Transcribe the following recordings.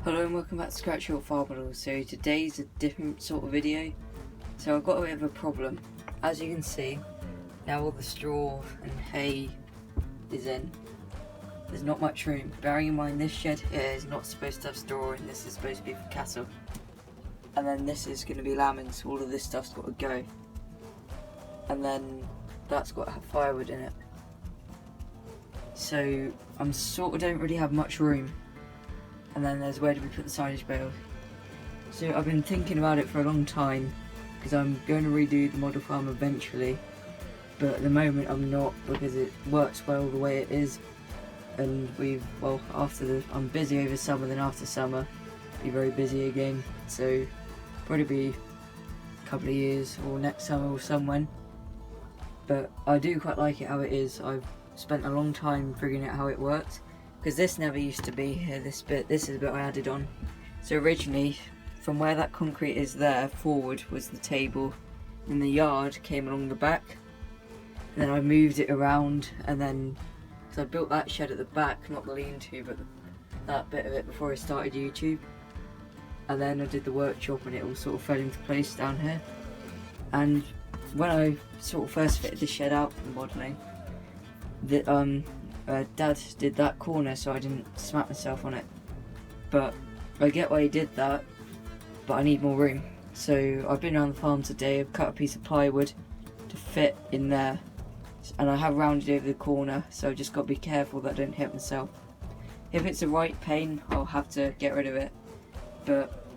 Hello and welcome back to Scratch Your Farm Models. So today's a different sort of video. So I've got a bit of a problem. As you can see, now all the straw and hay is in. There's not much room. Bearing in mind this shed here is not supposed to have straw and this is supposed to be for cattle. And then this is going to be lambing, so all of this stuff's got to go. And then that's got to have firewood in it. So I'm sort of don't really have much room. And then there's where do we put the silage bales. So I've been thinking about it for a long time because I'm going to redo the model farm eventually, but at the moment I'm not because it works well the way it is. And I'm busy over summer, then after summer be very busy again, so probably be a couple of years or next summer or somewhen. But I do quite like it how it is. I've spent a long time figuring out how it works. Because this never used to be here, this is the bit I added on. So originally, from where that concrete is there, forward was the table, and the yard came along the back. And then I moved it around, and then, so I built that shed at the back, not the lean-to, but that bit of it before I started YouTube. And then I did the workshop and it all sort of fell into place down here. And when I sort of first fitted the shed out for the modelling, Dad did that corner so I didn't smack myself on it, but I get why he did that, but I need more room. So I've been around the farm today, I've cut a piece of plywood to fit in there, and I have rounded over the corner, so I've just got to be careful that I don't hit myself. If it's the right pane, I'll have to get rid of it, but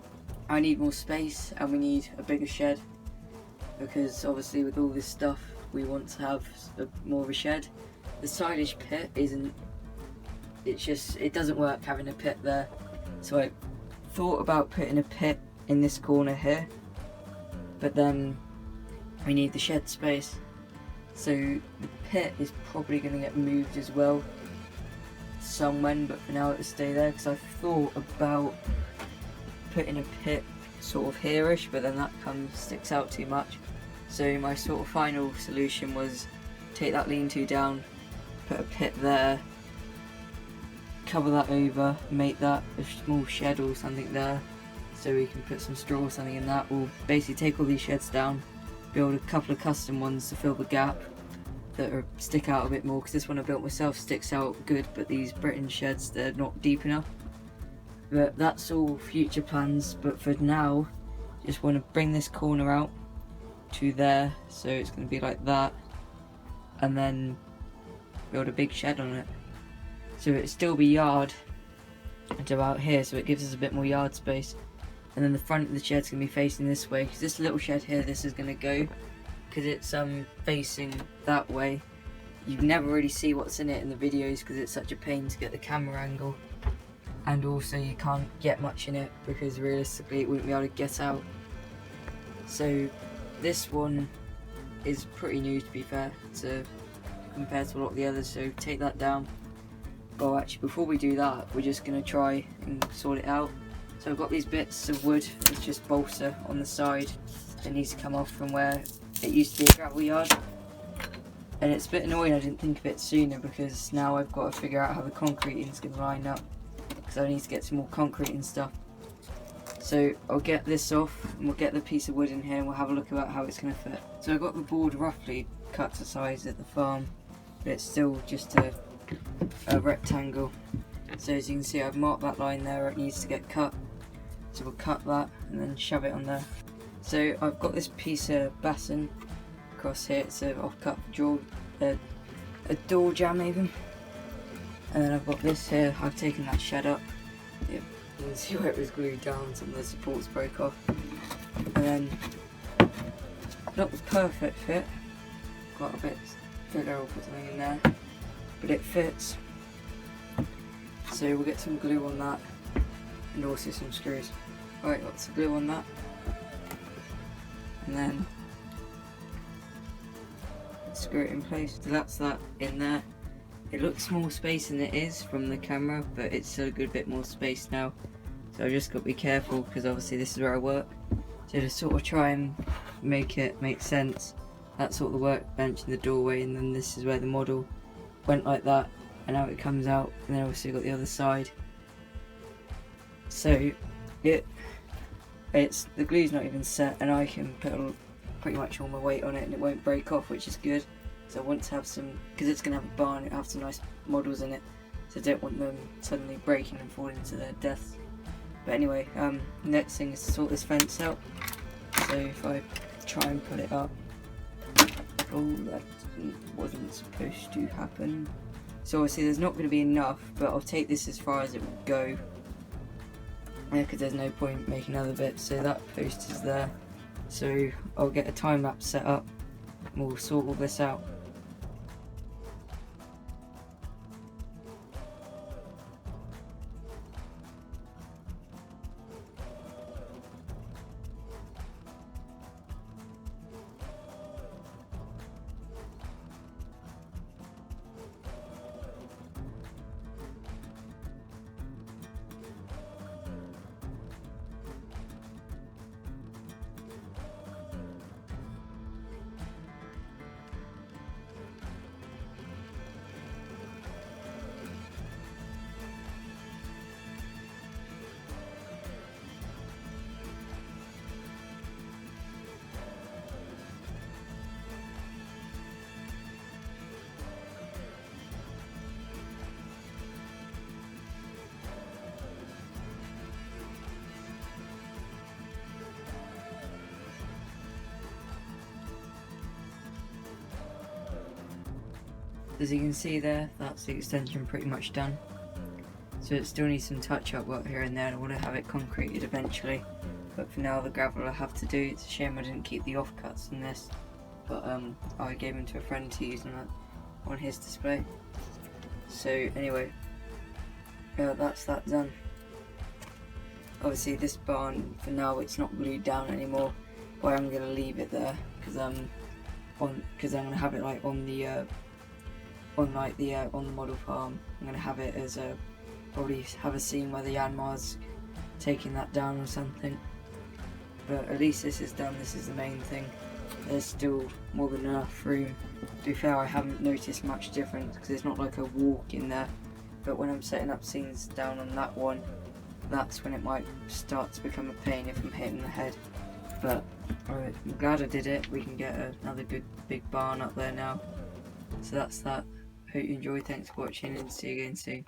I need more space and we need a bigger shed, because obviously with all this stuff we want to have more of a shed. The silage pit it doesn't work having a pit there. So I thought about putting a pit in this corner here, but then we need the shed space. So the pit is probably going to get moved as well somewhere, but for now it'll stay there because I thought about putting a pit sort of here-ish, but then that sticks out too much. So my sort of final solution was take that lean-to down, put a pit there, cover that over, make that a small shed or something there, so we can put some straw or something in that, or basically take all these sheds down, build a couple of custom ones to fill the gap that stick out a bit more, because this one I built myself sticks out good, but these Britain sheds, they're not deep enough. But that's all future plans, but for now just want to bring this corner out to there, so it's going to be like that, and then build a big shed on it. So it'll still be yard to about here, so it gives us a bit more yard space. And then the front of the shed's going to be facing this way, because this little shed here, this is going to go, because it's facing that way. You never really see what's in it in the videos because it's such a pain to get the camera angle. And also you can't get much in it because realistically it wouldn't be able to get out. So this one is pretty new, to be fair, compared to a lot of the others, so take that down. Oh, actually before we do that, we're just going to try and sort it out. So I've got these bits of wood, it's just balsa on the side that needs to come off from where it used to be a gravel yard. And it's a bit annoying I didn't think of it sooner, because now I've got to figure out how the concrete is going to line up, because I need to get some more concrete and stuff. So I'll get this off and we'll get the piece of wood in here and we'll have a look about how it's going to fit. So I've got the board roughly cut to size at the farm, but it's still just a rectangle. So as you can see, I've marked that line there where it needs to get cut. So we'll cut that and then shove it on there. So I've got this piece of basin across here, it's an off-cut a door jamb even. And then I've got this here, I've taken that shed up. Yep. You can see where it was glued down, some of the supports broke off. And then, not the perfect fit, got a bit filler, I'll put something in there, but it fits. So we'll get some glue on that, and also some screws. Alright, got some glue on that. And then, screw it in place. So that's that in there. It looks more space than it is from the camera, but it's still a good bit more space now. So I've just got to be careful because obviously this is where I work. So to sort of try and make it make sense, that's sort of the workbench in the doorway, and then this is where the model went like that, and now it comes out, and then obviously you've got the other side. So it's the glue's not even set, and I can put pretty much all my weight on it and it won't break off, which is good. So I want to have some, because it's going to have a barn, it have some nice models in it, so I don't want them suddenly breaking and falling to their deaths. But anyway, next thing is to sort this fence out. So if I try and put it up, oh, that wasn't supposed to happen. So obviously there's not going to be enough, but I'll take this as far as it will go, because there's no point making another bit. So that post is there, so I'll get a time lapse set up and we'll sort all this out. As you can see there, that's the extension pretty much done. So it still needs some touch up work here and there, and I want to have it concreted eventually. But for now the gravel I have to do. It's a shame I didn't keep the offcuts in this, but I gave them to a friend to use on his display. So anyway, that's that done. Obviously this barn, for now it's not glued down anymore, but I'm going to leave it there because I'm going to have it like on the model farm. I'm gonna have it as probably have a scene where the Yanmar's taking that down or something. But at least this is done. This is the main thing. There's still more than enough room. To be fair, I haven't noticed much difference because it's not like a walk in there. But when I'm setting up scenes down on that one, that's when it might start to become a pain if I'm hitting the head. But alright, I'm glad I did it. We can get another good big barn up there now. So that's that. Hope you enjoyed, thanks for watching and see you again soon.